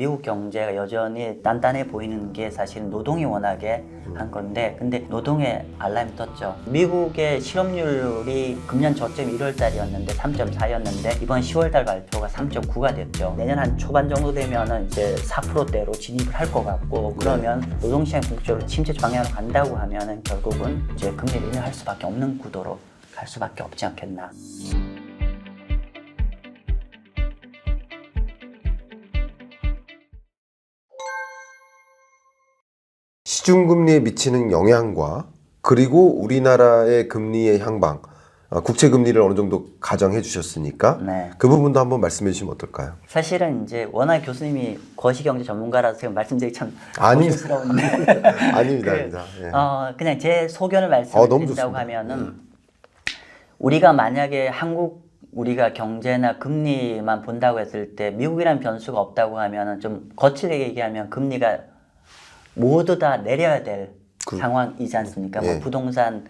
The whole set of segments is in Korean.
미국 경제가 여전히 단단해 보이는 게 사실은 노동이 워낙에 한 건데, 근데 노동에 알람이 떴죠. 미국의 실업률이 금년 저점 1월달이었는데 3.4였는데 이번 10월달 발표가 3.9가 됐죠. 내년 한 초반 정도 되면은 이제 4%대로 진입을 할 것 같고, 그러면 노동시장 본격적으로 침체 방향으로 간다고 하면은 결국은 이제 금리를 인하할 수밖에 없는 구도로 갈 수밖에 없지 않겠나. 시중금리에 미치는 영향과 그리고 우리나라의 금리의 향방, 국채금리를 어느 정도 가정해 주셨으니까 네. 그 부분도 한번 말씀해 주시면 어떨까요? 사실은 이제 워낙 교수님이 거시경제 전문가라서 제가 말씀드리기 참 아닙니다. 조심스러운데 아닙니다. 아닙니다. 예. 그냥 제 소견을 너무 말씀드린다고 좋습니다. 하면은 우리가 만약에 우리가 경제나 금리만 본다고 했을 때 미국이란 변수가 없다고 하면은 좀 거칠게 얘기하면 금리가 모두 다 내려야 될 상황이지 않습니까? 예. 뭐 부동산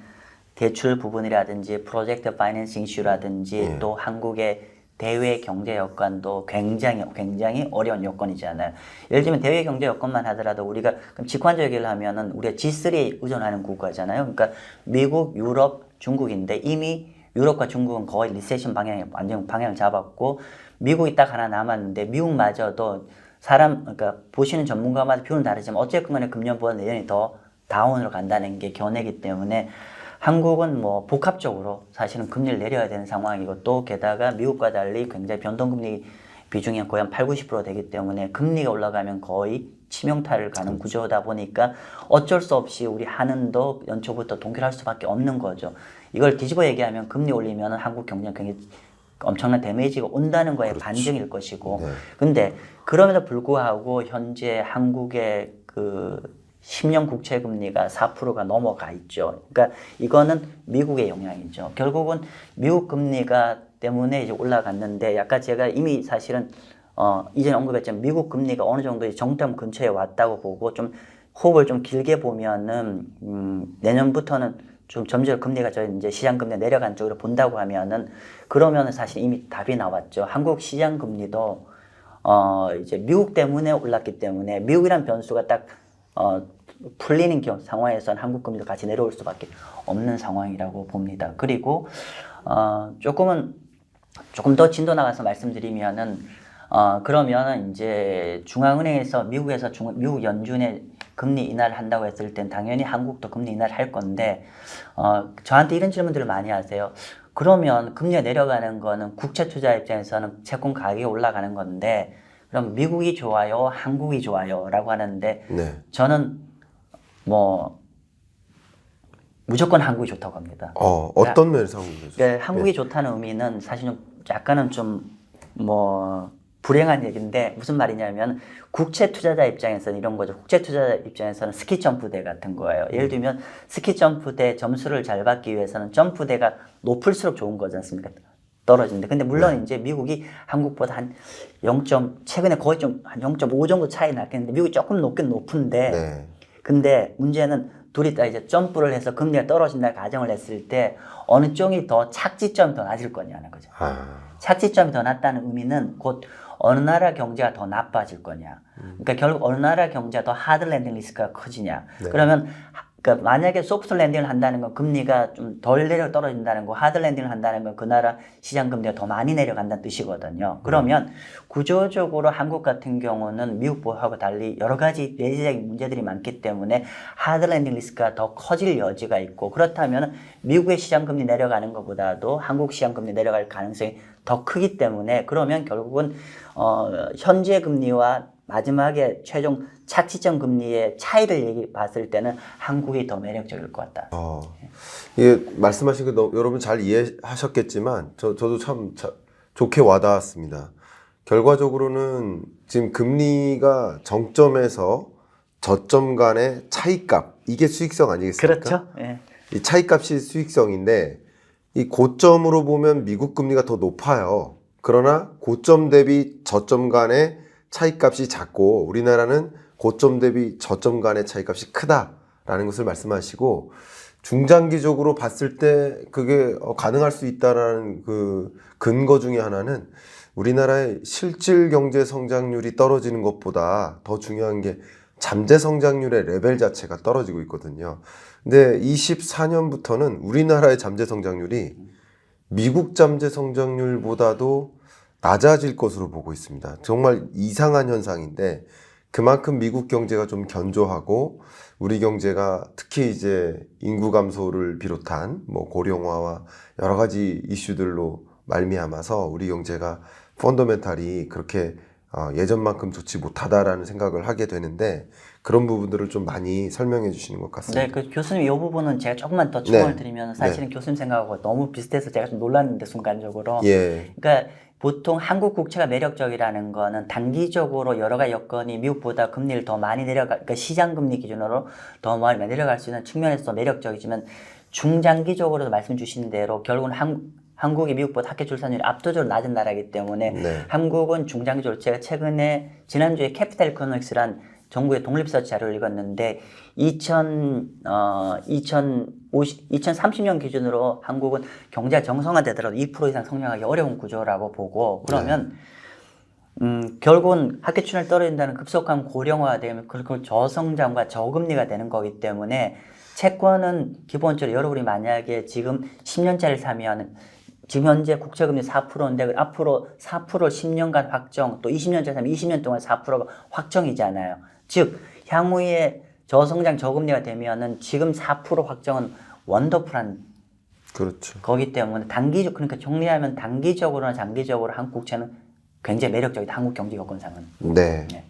대출 부분이라든지 프로젝트 파이낸싱 이슈라든지 예. 또 한국의 대외 경제 여건도 굉장히 어려운 여건이잖아요. 예를 들면 대외 경제 여건만 하더라도 우리가 그럼 직관적 얘기를 하면은 우리가 G3에 의존하는 국가잖아요. 그러니까 미국, 유럽, 중국인데 이미 유럽과 중국은 거의 리세션 방향에 완전 방향을 잡았고 미국이 딱 하나 남았는데 미국마저도 그러니까 보시는 전문가마다 표현은 다르지만 어쨌든 간에 금년보다 내년이 더 다운으로 간다는 게 견해이기 때문에 한국은 뭐 복합적으로 사실은 금리를 내려야 되는 상황이고 또 게다가 미국과 달리 굉장히 변동금리 비중이 거의 한 80~90% 되기 때문에 금리가 올라가면 거의 치명타를 가는 구조다 보니까 어쩔 수 없이 우리 한은도 연초부터 동결할 수밖에 없는 거죠. 이걸 뒤집어 얘기하면 금리 올리면 한국 경제는 굉장히 엄청난 데미지가 온다는 거에 반증일 것이고 근데 그럼에도 불구하고 현재 한국의 그 10년 국채 금리가 4%가 넘어가 있죠. 그러니까 이거는 미국의 영향이죠. 결국은 미국 금리가 때문에 이제 올라갔는데 아까 제가 이미 사실은 이전에 언급했지만 미국 금리가 어느 정도 정점 근처에 왔다고 보고 좀 호흡을 좀 길게 보면은 내년부터는 좀 점점 금리가 이제 시장 금리 내려간 쪽으로 본다고 하면은 그러면은 사실 이미 답이 나왔죠. 한국 시장 금리도 이제 미국 때문에 올랐기 때문에 미국이란 변수가 딱 풀리는 상황에서는 한국 금리도 같이 내려올 수밖에 없는 상황이라고 봅니다. 그리고 조금 더 진도 나가서 말씀드리면은 그러면은 이제 중앙은행에서 미국 연준의 금리 인하를 한다고 했을 땐 당연히 한국도 금리 인하를 할 건데 저한테 이런 질문들을 많이 하세요. 그러면 금리가 내려가는 거는 국채 투자 입장에서는 채권 가격이 올라가는 건데 그럼 미국이 좋아요, 한국이 좋아요 라고 하는데 저는 뭐 무조건 한국이 좋다고 합니다. 어떤 면에서 한국이 좋죠? 한국이 좋다는 의미는 사실 좀 약간은 좀 뭐 불행한 얘기인데 무슨 말이냐면 국채 투자자 입장에서는 이런 거죠. 국채 투자자 입장에서는 스키 점프대 같은 거예요. 예를 들면 스키 점프대 점수를 잘 받기 위해서는 점프대가 높을수록 좋은 거지 않습니까? 떨어지는데. 근데 물론 이제 미국이 한국보다 최근에 거의 좀 한 0.5 정도 차이 났겠는데 미국이 조금 높은데 근데 문제는 둘이 다 이제 점프를 해서 금리가 떨어진다 가정을 했을 때 어느 쪽이 더 착지점이 더 낮을 거냐는 거죠. 착지점이 더 낮다는 의미는 곧 어느 나라 경제가 더 나빠질 거냐. 그러니까 결국 어느 나라 경제가 더 하드 랜딩 리스크가 커지냐. 그러면 그러니까 만약에 소프트 랜딩을 한다는 건 금리가 좀 덜 떨어진다는 거, 하드 랜딩을 한다는 건 그 나라 시장 금리가 더 많이 내려간다는 뜻이거든요. 그러면 구조적으로 한국 같은 경우는 미국하고 달리 여러 가지 내재적인 문제들이 많기 때문에 하드 랜딩 리스크가 더 커질 여지가 있고 그렇다면 미국의 시장 금리 내려가는 것보다도 한국 시장 금리 내려갈 가능성이 더 크기 때문에 그러면 결국은 현재 금리와 마지막에 최종 착지점 금리의 차이를 봤을 때는 한국이 더 매력적일 것 같다. 이게 말씀하신 거 여러분 잘 이해하셨겠지만 저도 참 좋게 와닿았습니다. 결과적으로는 지금 금리가 정점에서 저점 간의 차이값 이게 수익성 아니겠습니까? 그렇죠. 예. 이 차이값이 수익성인데 이 고점으로 보면 미국 금리가 더 높아요. 그러나 고점 대비 저점 간의 차이값이 작고 우리나라는 고점 대비 저점 간의 차이값이 크다라는 것을 말씀하시고 중장기적으로 봤을 때 그게 가능할 수 있다라는 그 근거 중에 하나는 우리나라의 실질 경제 성장률이 떨어지는 것보다 더 중요한 게 잠재 성장률의 레벨 자체가 떨어지고 있거든요. 근데 24년부터는 우리나라의 잠재 성장률이 미국 잠재 성장률보다도 낮아질 것으로 보고 있습니다. 정말 이상한 현상인데 그만큼 미국 경제가 좀 견조하고 우리 경제가 특히 이제 인구 감소를 비롯한 뭐 고령화와 여러 가지 이슈들로 말미암아서 우리 경제가 펀더멘탈이 그렇게 예전만큼 좋지 못하다라는 생각을 하게 되는데 그런 부분들을 좀 많이 설명해 주시는 것 같습니다. 네, 그 교수님 이 부분은 제가 조금만 더 첨언을 네. 드리면 사실은 교수님 생각하고 너무 비슷해서 제가 좀 놀랐는데 순간적으로. 예, 그러니까 보통 한국 국채가 매력적이라는 거는 단기적으로 여러 가지 여건이 미국보다 금리를 더 많이 그러니까 시장 금리 기준으로 더 많이 내려갈 수 있는 측면에서 매력적이지만 중장기적으로도 말씀 주신 대로 결국은 한국이 미국보다 학교 출산율이 압도적으로 낮은 나라이기 때문에 네. 한국은 중장기적으로 제가 최근에 지난주에 캐피탈 이코노믹스란 정부의 독립서치 자료를 읽었는데 2030년 기준으로 한국은 경제가 정상화되더라도 2% 이상 성장하기 어려운 구조라고 보고 그러면 결국은 학교 출산율이 떨어진다는 급속한 고령화가 되면 그리고 저성장과 저금리가 되는 거기 때문에 채권은 기본적으로 여러분이 만약에 지금 10년짜리를 사면 지금 현재 국채금리 4%인데 앞으로 4%를 10년간 확정 또 20년짜리 사면 20년 동안 4%가 확정이잖아요. 즉 향후에 저성장 저금리가 되면은 지금 4% 확정은 원더풀한 그렇죠. 거기 때문에 단기적 그러니까 정리하면 단기적으로나 장기적으로 한국 국채는 굉장히 매력적이다. 한국 경제 여건상은. 네. 네.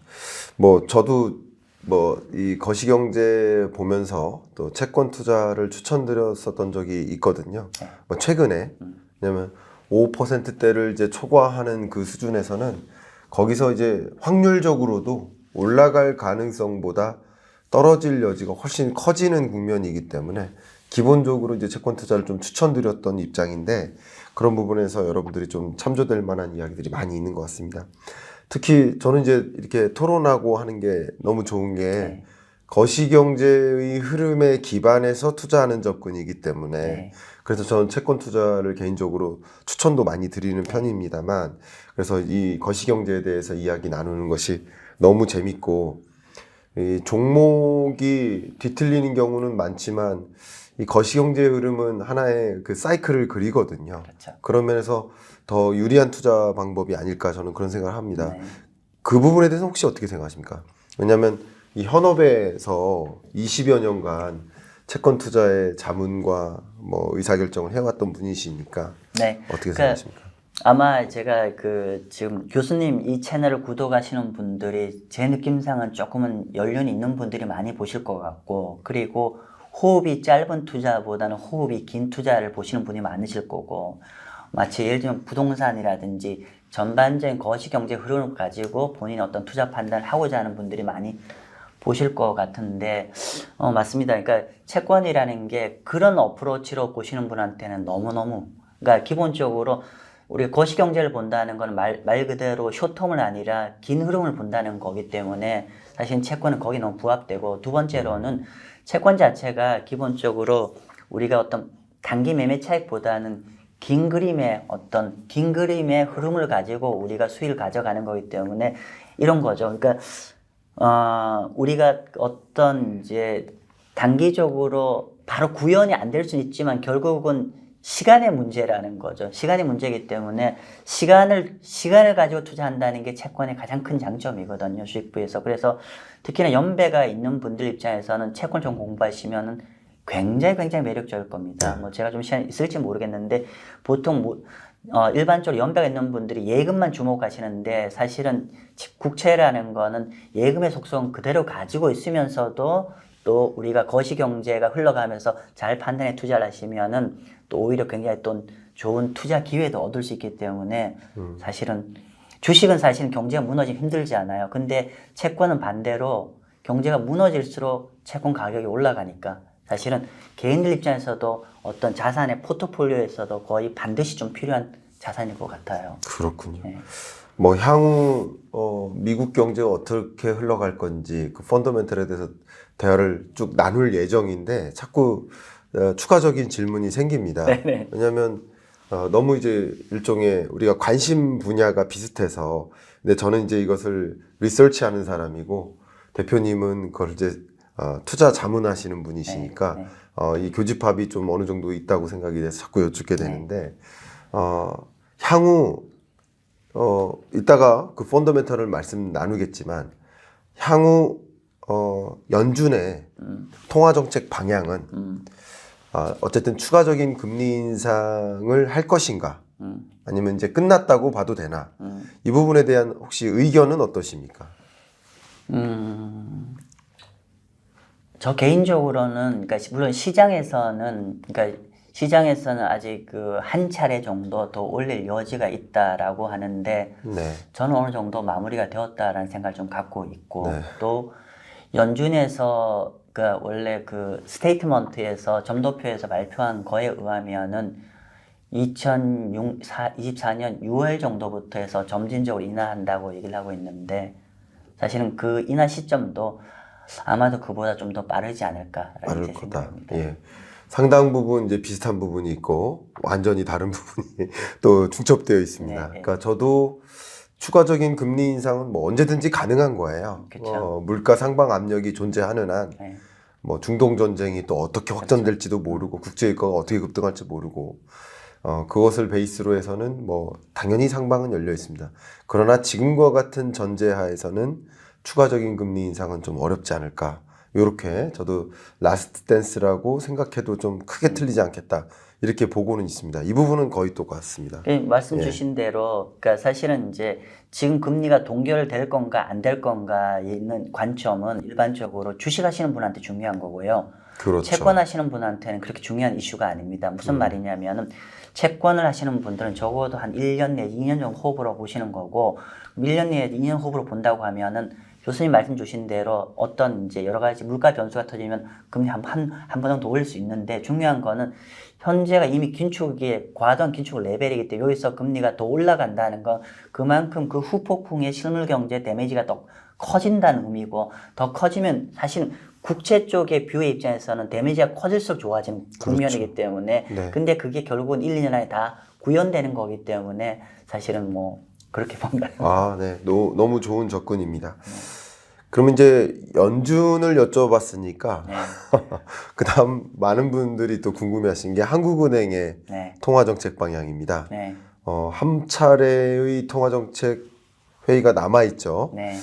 뭐 저도 뭐 이 거시경제 보면서 또 채권 투자를 추천드렸었던 적이 있거든요. 네. 뭐 최근에 왜냐면 5%대를 이제 초과하는 그 수준에서는 거기서 이제 확률적으로도 올라갈 가능성보다 떨어질 여지가 훨씬 커지는 국면이기 때문에 기본적으로 이제 채권 투자를 좀 추천드렸던 입장인데 그런 부분에서 여러분들이 좀 참조될 만한 이야기들이 많이 있는 것 같습니다. 특히 저는 이제 이렇게 토론하고 하는 게 너무 좋은 게 네. 거시경제의 흐름에 기반해서 투자하는 접근이기 때문에 네. 그래서 저는 채권 투자를 개인적으로 추천도 많이 드리는 편입니다만 그래서 이 거시경제에 대해서 이야기 나누는 것이 너무 재밌고 이 종목이 뒤틀리는 경우는 많지만 이 거시경제의 흐름은 하나의 그 사이클을 그리거든요. 그렇죠. 그런 면에서 더 유리한 투자 방법이 아닐까 저는 그런 생각을 합니다. 네. 그 부분에 대해서 혹시 어떻게 생각하십니까? 왜냐하면 이 현업에서 20여 년간 채권 투자의 자문과 뭐 의사결정을 해왔던 분이시니까 네. 어떻게 생각하십니까? 아마 제가 지금 교수님 이 채널을 구독하시는 분들이 제 느낌상은 조금은 연륜이 있는 분들이 많이 보실 것 같고 그리고 호흡이 짧은 투자보다는 호흡이 긴 투자를 보시는 분이 많으실 거고 마치 예를 들면 부동산이라든지 전반적인 거시경제 흐름을 가지고 본인 어떤 투자 판단을 하고자 하는 분들이 많이 보실 것 같은데 맞습니다. 그러니까 채권이라는 게 그런 어프로치로 보시는 분한테는 너무너무 그러니까 기본적으로 우리가 거시경제를 본다는 건 말 그대로 숏텀을 아니라 긴 흐름을 본다는 거기 때문에 사실 채권은 거기 너무 부합되고 두 번째로는 채권 자체가 기본적으로 우리가 어떤 단기 매매 차익보다는 긴 그림의 흐름을 가지고 우리가 수익을 가져가는 거기 때문에 이런 거죠. 그러니까 우리가 어떤 이제 단기적으로 바로 구현이 안 될 수는 있지만 결국은 시간의 문제라는 거죠. 시간의 문제이기 때문에 시간을 가지고 투자한다는 게 채권의 가장 큰 장점이거든요. 수익부에서. 그래서 특히나 연배가 있는 분들 입장에서는 채권 좀 공부하시면은 굉장히 매력적일 겁니다. 뭐 제가 좀 시간이 있을지 모르겠는데 보통 일반적으로 연배가 있는 분들이 예금만 주목하시는데 사실은 국채라는 거는 예금의 속성 그대로 가지고 있으면서도 또 우리가 거시경제가 흘러가면서 잘 판단해 투자를 하시면은 또 오히려 굉장히 또 좋은 투자 기회도 얻을 수 있기 때문에 사실은 주식은 사실은 경제가 무너지면 힘들지 않아요. 근데 채권은 반대로 경제가 무너질수록 채권 가격이 올라가니까 사실은 개인들 입장에서도 어떤 자산의 포트폴리오에서도 거의 반드시 좀 필요한 자산일 것 같아요. 그렇군요. 네. 뭐 향후 미국 경제가 어떻게 흘러갈 건지 그 펀더멘털에 대해서 대화를 쭉 나눌 예정인데 자꾸 추가적인 질문이 생깁니다. 네네. 왜냐하면 너무 이제 일종의 우리가 관심 분야가 비슷해서, 근데 저는 이제 이것을 리서치하는 사람이고 대표님은 그걸 이제 투자 자문하시는 분이시니까 네, 이 교집합이 좀 어느 정도 있다고 생각이 돼서 자꾸 여쭙게 되는데 향후 이따가 그 펀더멘털을 말씀 나누겠지만 향후 연준의 통화 정책 방향은 어쨌든 추가적인 금리 인상을 할 것인가 아니면 이제 끝났다고 봐도 되나 이 부분에 대한 혹시 의견은 어떠십니까? 저 개인적으로는 그러니까 물론 시장에서는 아직 그 한 차례 정도 더 올릴 여지가 있다라고 하는데 네. 저는 어느 정도 마무리가 되었다라는 생각을 좀 갖고 있고 네. 또 연준에서 그 원래 그 스테이트먼트에서 점도표에서 발표한 거에 의하면은 2024년 6월 정도부터 해서 점진적으로 인하한다고 얘기를 하고 있는데 사실은 그 인하 시점도 아마도 그보다 좀 더 빠르지 않을까라는 빠를 제 거다. 생각입니다. 예. 상당 부분 이제 비슷한 부분이 있고 완전히 다른 부분이 또 중첩되어 있습니다. 네, 네. 그러니까 저도 추가적인 금리 인상은 뭐 언제든지 가능한 거예요. 그쵸. 물가 상방 압력이 존재하는 한 네. 뭐 중동 전쟁이 또 어떻게 확전될지도 모르고 국제유가가 어떻게 급등할지 모르고 그것을 베이스로 해서는 뭐 당연히 상방은 열려 있습니다. 그러나 지금과 같은 전제하에서는 추가적인 금리 인상은 좀 어렵지 않을까. 요렇게 저도 라스트 댄스라고 생각해도 좀 크게 틀리지 않겠다. 이렇게 보고는 있습니다. 이 부분은 거의 똑같습니다. 말씀 주신 대로, 그러니까 사실은 이제 지금 금리가 동결될 건가 안 될 건가에 있는 관점은 일반적으로 주식하시는 분한테 중요한 거고요. 그렇죠. 채권하시는 분한테는 그렇게 중요한 이슈가 아닙니다. 무슨 말이냐면은 채권을 하시는 분들은 적어도 한 1년 내 2년 정도 호흡으로 보시는 거고 1년 내에 2년 호흡으로 본다고 하면은 교수님 말씀 주신 대로 어떤 이제 여러 가지 물가 변수가 터지면 금리 한 번 정도 올릴 수 있는데 중요한 거는 현재가 이미 긴축이 과도한 긴축 레벨이기 때문에 여기서 금리가 더 올라간다는 건 그만큼 그 후폭풍의 실물 경제 데미지가 더 커진다는 의미고 더 커지면 사실 국채 쪽의 뷰의 입장에서는 데미지가 커질수록 좋아지는 국면이기 때문에 네. 근데 그게 결국은 1, 2년 안에 다 구현되는 거기 때문에 사실은 뭐 그렇게 봅니다. 아, 네. 너무 좋은 접근입니다. 그럼 이제 연준을 여쭤봤으니까 네. 그다음 많은 분들이 또 궁금해하신 게 한국은행의 네. 통화정책 방향입니다. 네. 한 차례의 통화정책 회의가 남아 있죠. 네.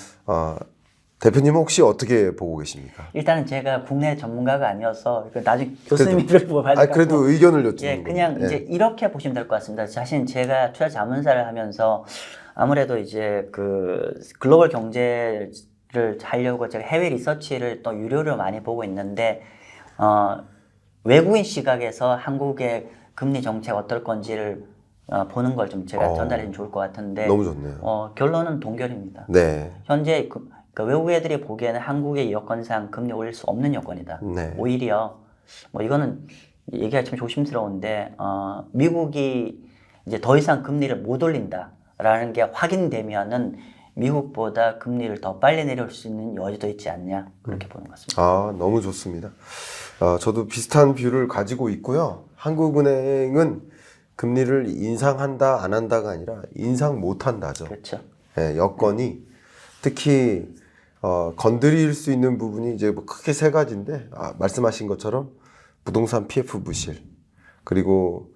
대표님 혹시 어떻게 보고 계십니까? 일단은 제가 국내 전문가가 아니어서 나중에 교수님들 보고 봐야 그래도 의견을 여쭙는 예, 그냥 겁니다. 이제 이렇게 보시면 될 것 같습니다. 사실 제가 투자 자문사를 하면서 아무래도 이제 그 글로벌 경제를 하려고 제가 해외 리서치를 또 유료로 많이 보고 있는데 외국인 시각에서 한국의 금리 정책 어떨 건지를 보는 걸 좀 제가 전달해주면 좋을 것 같은데 너무 좋네요. 결론은 동결입니다. 네. 현재 그러니까 외국 애들이 보기에는 한국의 여건상 금리 올릴 수 없는 여건이다. 네. 오히려 뭐 이거는 얘기가 참 조심스러운데 미국이 이제 더 이상 금리를 못 올린다라는 게 확인되면은 미국보다 금리를 더 빨리 내려올 수 있는 여지도 있지 않냐 그렇게 보는 것 같습니다. 너무 좋습니다. 저도 비슷한 뷰를 가지고 있고요. 한국은행은 금리를 인상한다 안 한다가 아니라 인상 못 한다죠. 그렇죠. 네, 여건이 특히 건드릴 수 있는 부분이 이제 뭐 크게 세 가지인데 말씀하신 것처럼 부동산 PF 부실 그리고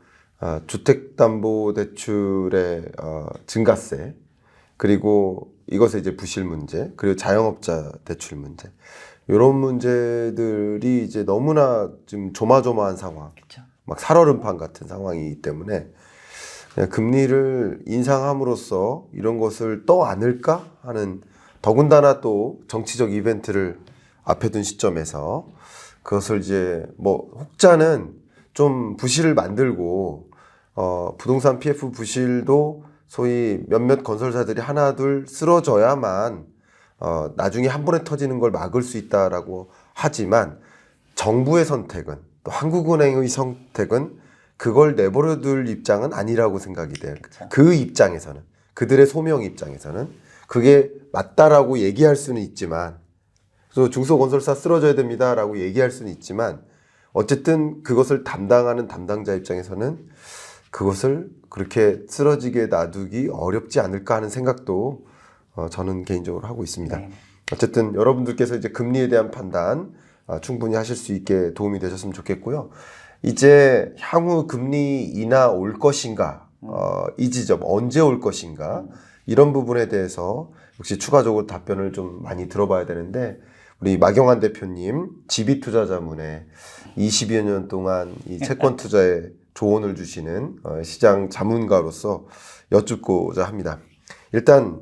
주택담보대출의 증가세 그리고 이것의 이제 부실 문제 그리고 자영업자 대출 문제 이런 문제들이 이제 너무나 지금 조마조마한 상황 그렇죠. 막 살얼음판 같은 상황이기 때문에 그냥 금리를 인상함으로써 이런 것을 또 안을까 하는 더군다나 또 정치적 이벤트를 앞에 둔 시점에서 그것을 이제 뭐 혹자는 좀 부실을 만들고 부동산 PF 부실도 소위 몇몇 건설사들이 하나 둘 쓰러져야만 나중에 한 번에 터지는 걸 막을 수 있다라고 하지만 정부의 선택은 또 한국은행의 선택은 그걸 내버려 둘 입장은 아니라고 생각이 돼요. 그쵸. 그 입장에서는 그들의 소명 입장에서는 그게 맞다라고 얘기할 수는 있지만 그래서 중소건설사 쓰러져야 됩니다라고 얘기할 수는 있지만 어쨌든 그것을 담당하는 담당자 입장에서는 그것을 그렇게 쓰러지게 놔두기 어렵지 않을까 하는 생각도 저는 개인적으로 하고 있습니다. 네. 어쨌든 여러분들께서 이제 금리에 대한 판단 충분히 하실 수 있게 도움이 되셨으면 좋겠고요. 이제 향후 금리 인하 올 것인가, 이 지점 언제 올 것인가, 이런 부분에 대해서 역시 추가적으로 답변을 좀 많이 들어봐야 되는데, 우리 마경환 대표님 지비투자자문에 20여 년 동안 이 채권 투자에 조언을 주시는 시장 자문가로서 여쭙고자 합니다. 일단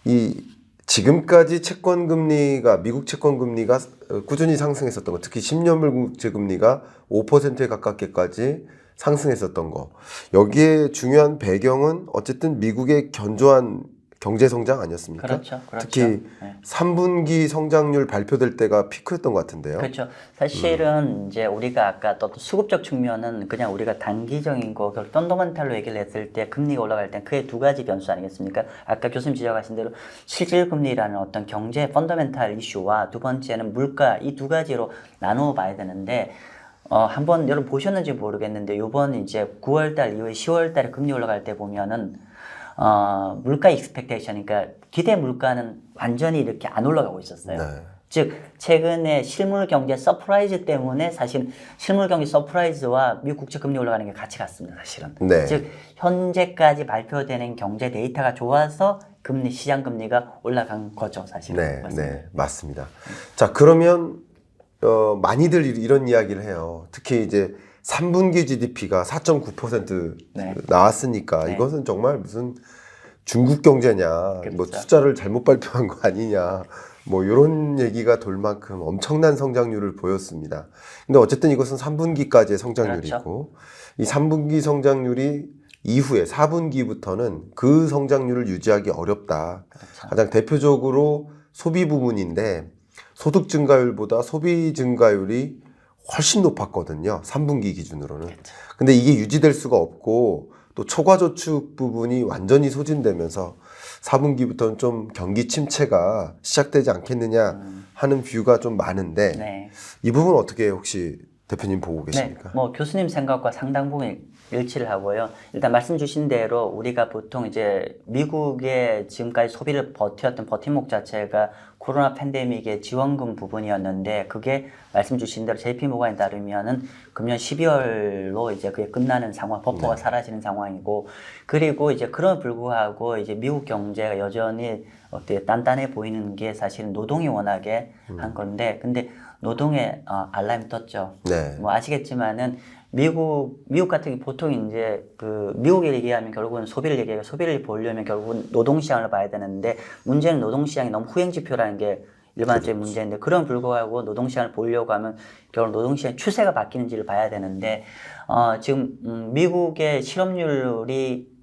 이 지금까지 채권 금리가, 미국 채권 금리가 꾸준히 상승했었던 거, 특히 10년물 국채 금리가 5%에 가깝게까지 상승했었던 거, 여기에 중요한 배경은 어쨌든 미국의 견조한 경제 성장 아니었습니까? 그렇죠. 특히 네. 3분기 성장률 발표될 때가 피크였던 것 같은데요. 그렇죠. 사실은 이제 우리가 아까 또 수급적 측면은 그냥 우리가 단기적인 거, 펀더멘탈로 얘기를 했을 때 금리가 올라갈 땐 그게 두 가지 변수 아니겠습니까? 아까 교수님 지적하신 대로 실질 금리라는 어떤 경제 펀더멘탈 이슈와 두 번째는 물가, 이 두 가지로 나누어 봐야 되는데, 한번 여러분 보셨는지 모르겠는데 요번 이제 9월달 이후에 10월달에 금리 올라갈 때 보면은 물가 익스펙테이션, 그러니까 기대 물가는 완전히 이렇게 안 올라가고 있었어요. 네. 즉 최근에 실물 경제 서프라이즈 때문에 사실 실물 경제 서프라이즈와 미국 국채 금리 올라가는 게 같이 갔습니다. 사실은. 네. 즉 현재까지 발표되는 경제 데이터가 좋아서 금리 시장 금리가 올라간 거죠, 사실은. 네, 네, 맞습니다. 자, 그러면 많이들 이런 이야기를 해요. 특히 이제 3분기 GDP가 4.9% 네. 나왔으니까 네. 이것은 정말 무슨 중국 경제냐, 그렇죠. 뭐 숫자를 잘못 발표한 거 아니냐, 뭐 이런 얘기가 돌 만큼 엄청난 성장률을 보였습니다. 근데 어쨌든 이것은 3분기까지의 성장률이고, 그렇죠. 이 3분기 성장률이 이후에 4분기부터는 그 성장률을 유지하기 어렵다. 그렇죠. 가장 대표적으로 소비 부분인데, 소득 증가율보다 소비 증가율이 훨씬 높았거든요. 3분기 기준으로는. 그렇죠. 근데 이게 유지될 수가 없고 또 초과저축 부분이 완전히 소진되면서 4분기부터는 좀 경기 침체가 시작되지 않겠느냐 하는 뷰가 좀 많은데 네. 이 부분 어떻게 혹시 대표님 보고 네, 계십니까? 뭐 교수님 생각과 상당 부분 일치를 하고요. 일단 말씀 주신 대로 우리가 보통 이제 미국의 지금까지 소비를 버텼던 버팀목 자체가 코로나 팬데믹의 지원금 부분이었는데, 그게 말씀 주신 대로 JP 모건에 따르면은 금년 12월로 이제 그게 끝나는 상황, 버퍼가 사라지는 상황이고, 그리고 이제 그런 불구하고 이제 미국 경제가 여전히 어떻게 단단해 보이는 게 사실은 노동이 워낙에 한 건데, 근데 노동에 알람이 떴죠. 네. 뭐 아시겠지만은 미국 같은 게 보통 이제 그 미국을 얘기하면 결국은 소비를 얘기해요. 소비를 보려면 결국은 노동시장을 봐야 되는데, 문제는 노동시장이 너무 후행지표라는 게 일반적인 문제인데, 그런 불구하고 노동시장을 보려고 하면 결국 노동시장 추세가 바뀌는지를 봐야 되는데, 지금 미국의 실업률이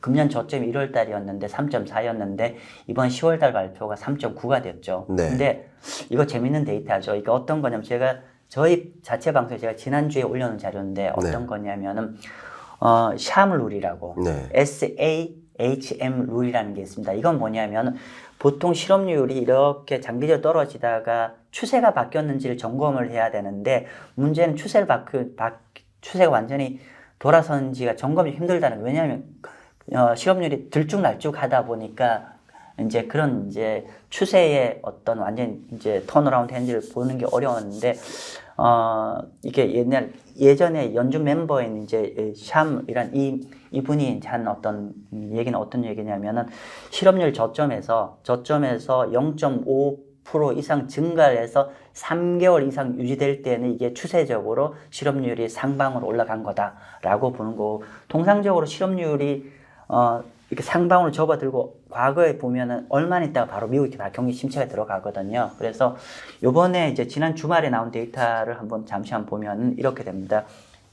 금년 저점이 1월 달이었는데 3.4였는데 이번 10월 달 발표가 3.9가 됐죠. 네. 근데 이거 재밌는 데이터죠. 이게 어떤 거냐면, 제가 저희 자체 방송에 제가 지난주에 올려놓은 자료인데 어떤 거냐면은 샴 룰이라고 네. SAHM 룰이라는 게 있습니다. 이건 뭐냐면 보통 실업률이 이렇게 장기적으로 떨어지다가 추세가 바뀌었는지를 점검을 해야 되는데, 문제는 추세가 완전히 돌아선지가 점검이 힘들다는 거예요. 왜냐하면 실업률이 들쭉날쭉 하다 보니까 이제 그런 이제 추세의 어떤 완전 이제 턴어라운드 했는지를 보는 게 어려웠는데, 이게 예전에 연준 멤버인 이제 샴이란 이분이 한 어떤 얘기는 어떤 얘기냐면은, 실업률 저점에서 0.5% 이상 증가를 해서 3개월 이상 유지될 때는 이게 추세적으로 실업률이 상방으로 올라간 거다라고 보는 거고, 통상적으로 실업률이 이렇게 상방으로 접어들고 과거에 보면은 얼마 있다가 바로 미국이 경기 침체가 들어가거든요. 그래서 요번에 이제 지난 주말에 나온 데이터를 잠시 보면은 이렇게 됩니다.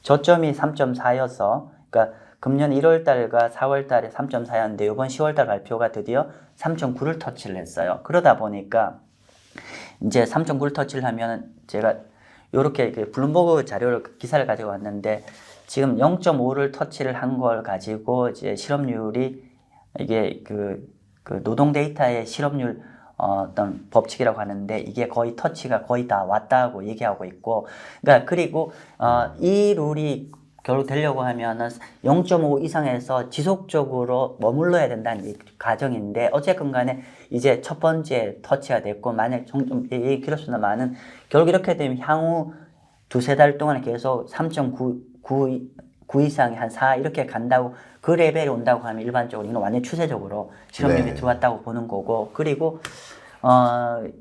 저점이 3.4여서, 그러니까 금년 1월 달과 4월 달에 3.4였는데 요번 10월 달 발표가 드디어 3.9를 터치를 했어요. 그러다 보니까 이제 3.9를 터치를 하면은, 제가 요렇게 블룸버그 기사를 가지고 왔는데, 지금 0.5를 터치를 한 걸 가지고 이제 실업률이, 이게 그 노동 데이터의 실업률 어떤 법칙이라고 하는데, 이게 거의 터치가 거의 다 왔다고 얘기하고 있고, 그러니까 그리고 이 룰이 결국 되려고 하면은 0.5 이상에서 지속적으로 머물러야 된다는 이 과정인데 어쨌건 간에 이제 첫 번째 터치가 됐고 만약 좀 얘기 길었으나마는 결국 이렇게 되면 향후 두세 달 동안에 계속 3.9 이상이 한 4 이렇게 간다고 그 레벨이 온다고 하면 일반적으로 이건 완전 추세적으로 실험률이 네. 들어왔다고 보는 거고 그리고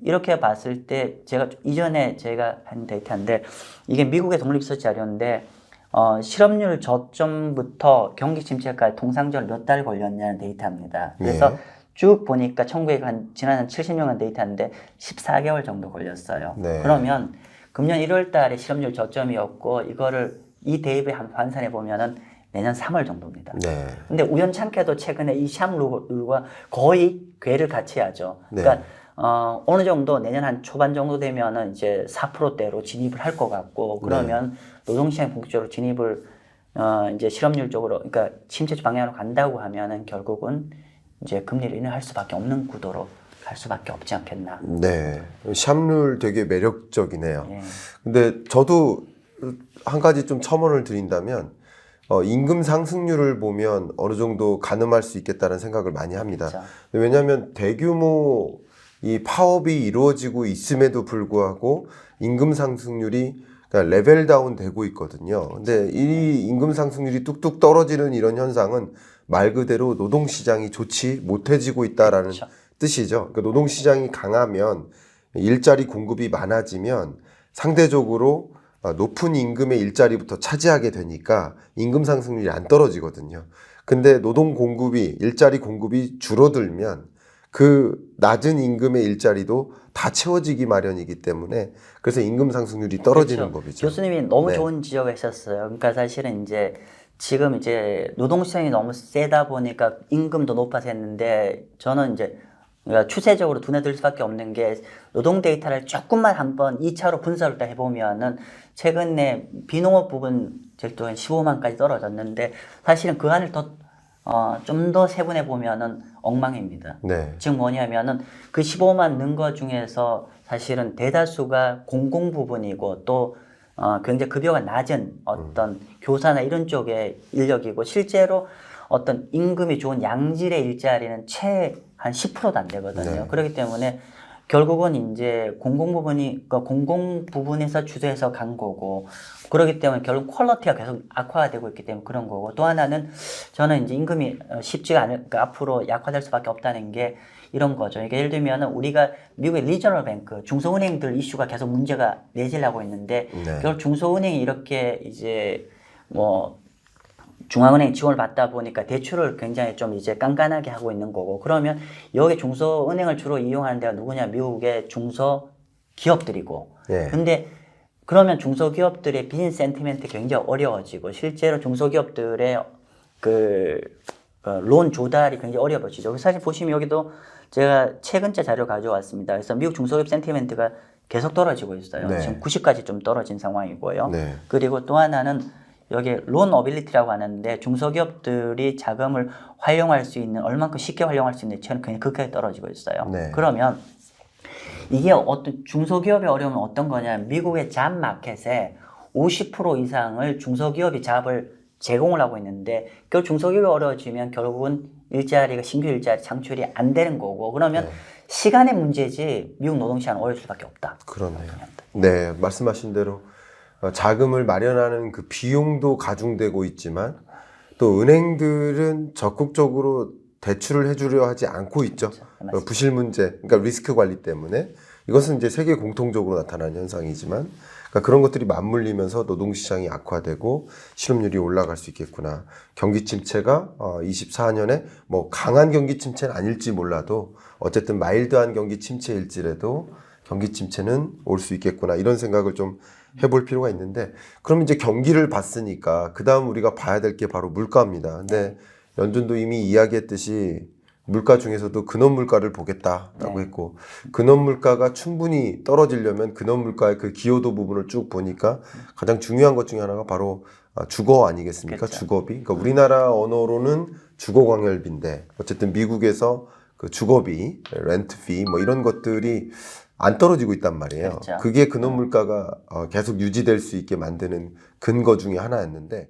이렇게 봤을 때 제가 이전에 제가 한 데이터인데 이게 미국의 독립리서치 자료인데 실업률 저점부터 경기 침체까지 통상적으로 몇 달 걸렸냐는 데이터입니다. 그래서 네. 쭉 보니까 지난 한 70년간 데이터인데 14개월 정도 걸렸어요. 네. 그러면 금년 1월 달에 실업률 저점이었고 이거를 이 대입에 한 환산해 보면은 내년 3월 정도입니다. 네. 근데 우연찮게도 최근에 이 샵룰과 거의 궤를 같이 하죠. 네. 그러니까 어느 정도 내년 한 초반 정도 되면은 이제 4%대로 진입을 할 것 같고 그러면 노동시장 본격적으로 진입을 이제 실업률 쪽으로 그러니까 침체 방향으로 간다고 하면은 결국은 이제 금리를 인하할 수밖에 없는 구도로 갈 수밖에 없지 않겠나. 네. 샵룰 되게 매력적이네요. 예. 근데 저도 한 가지 좀 첨언을 드린다면 임금 상승률을 보면 어느 정도 가늠할 수 있겠다는 생각을 많이 합니다. 그렇죠. 왜냐하면 대규모 이 파업이 이루어지고 있음에도 불구하고 임금 상승률이 그러니까 레벨 다운 되고 있거든요. 근데 이 임금 상승률이 뚝뚝 떨어지는 이런 현상은 말 그대로 노동시장이 좋지 못해지고 있다라는 그렇죠. 뜻이죠. 그러니까 노동시장이 강하면 일자리 공급이 많아지면 상대적으로 높은 임금의 일자리부터 차지하게 되니까 임금 상승률이 안 떨어지거든요. 근데 노동 공급이, 일자리 공급이 줄어들면 그 낮은 임금의 일자리도 다 채워지기 마련이기 때문에 그래서 임금 상승률이 떨어지는 그렇죠. 법이죠. 교수님이 너무 네. 좋은 지적을 하셨어요. 그러니까 사실은 이제 지금 이제 노동시장이 너무 세다 보니까 임금도 높아서 했는데 저는 이제 그러니까 추세적으로 눈에 들 수밖에 없는 게 노동 데이터를 조금만 한번 2차로 분석을 딱 해보면은 최근에 비농업 부분 절도 한 15만까지 떨어졌는데 사실은 그 안을 좀 더 세분해 보면은 엉망입니다. 네. 즉 뭐냐면은 그 15만 는 것 중에서 사실은 대다수가 공공 부분이고 또 굉장히 급여가 낮은 어떤 교사나 이런 쪽의 인력이고 실제로 어떤 임금이 좋은 양질의 일자리는 채 한 10%도 안 되거든요. 네. 그렇기 때문에 결국은 이제 공공 부분에서 주도해서 간 거고 그렇기 때문에 결국 퀄리티가 계속 악화가 되고 있기 때문에 그런 거고 또 하나는 저는 이제 임금이 쉽지가 않을 그러니까 앞으로 약화될 수밖에 없다는 게 이런 거죠. 이게 예를 들면은 우리가 미국의 리저널 뱅크 중소은행들 이슈가 계속 문제가 내재하고 있는데 네. 결국 중소은행이 이렇게 이제 뭐 중앙은행 지원을 받다 보니까 대출을 굉장히 좀 이제 깐깐하게 하고 있는 거고 그러면 여기 중소은행을 주로 이용하는 데가 누구냐 미국의 중소기업들이고 예. 근데 그러면 중소기업들의 비즈니스 센티멘트 굉장히 어려워지고 실제로 중소기업들의 론 조달이 굉장히 어려워지죠. 사실 보시면 여기도 제가 최근째 자료 가져왔습니다. 그래서 미국 중소기업 센티멘트가 계속 떨어지고 있어요. 네. 지금 90까지 좀 떨어진 상황이고요. 네. 그리고 또 하나는 여기 론 어빌리티라고 하는데 중소기업들이 자금을 활용할 수 있는 얼만큼 쉽게 활용할 수 있는 체는 그냥 극하게 떨어지고 있어요. 네. 그러면 이게 어떤 중소기업의 어려움은 어떤 거냐면 미국의 잡 마켓에 50% 이상을 중소기업이 잡을 제공을 하고 있는데 결국 중소기업이 어려워지면 결국은 신규 일자리 창출이 안 되는 거고 그러면 네. 시간의 문제지 미국 노동시장은 어려울 수밖에 없다. 그렇네요. 네, 말씀하신 대로 자금을 마련하는 그 비용도 가중되고 있지만 또 은행들은 적극적으로 대출을 해주려 하지 않고 있죠. 맞습니다. 부실 문제, 그러니까 리스크 관리 때문에 이것은 이제 세계 공통적으로 나타나는 현상이지만 그러니까 그런 것들이 맞물리면서 노동시장이 악화되고 실업률이 올라갈 수 있겠구나. 경기 침체가 24년에 뭐 강한 경기 침체는 아닐지 몰라도 어쨌든 마일드한 경기 침체일지라도 경기 침체는 올 수 있겠구나 이런 생각을 좀 해볼 필요가 있는데 그럼 이제 경기를 봤으니까 그 다음 우리가 봐야 될 게 바로 물가입니다. 근데 연준도 이미 이야기했듯이 물가 중에서도 근원 물가를 보겠다라고 했고 근원 물가가 충분히 떨어지려면 근원 물가의 그 기여도 부분을 쭉 보니까 가장 중요한 것 중에 하나가 바로 주거 아니겠습니까? 그렇죠. 주거비. 그러니까 우리나라 언어로는 주거 광열비인데 어쨌든 미국에서 그 주거비, 렌트피 뭐 이런 것들이 안 떨어지고 있단 말이에요. 그렇죠. 그게 근원 물가가 계속 유지될 수 있게 만드는 근거 중에 하나였는데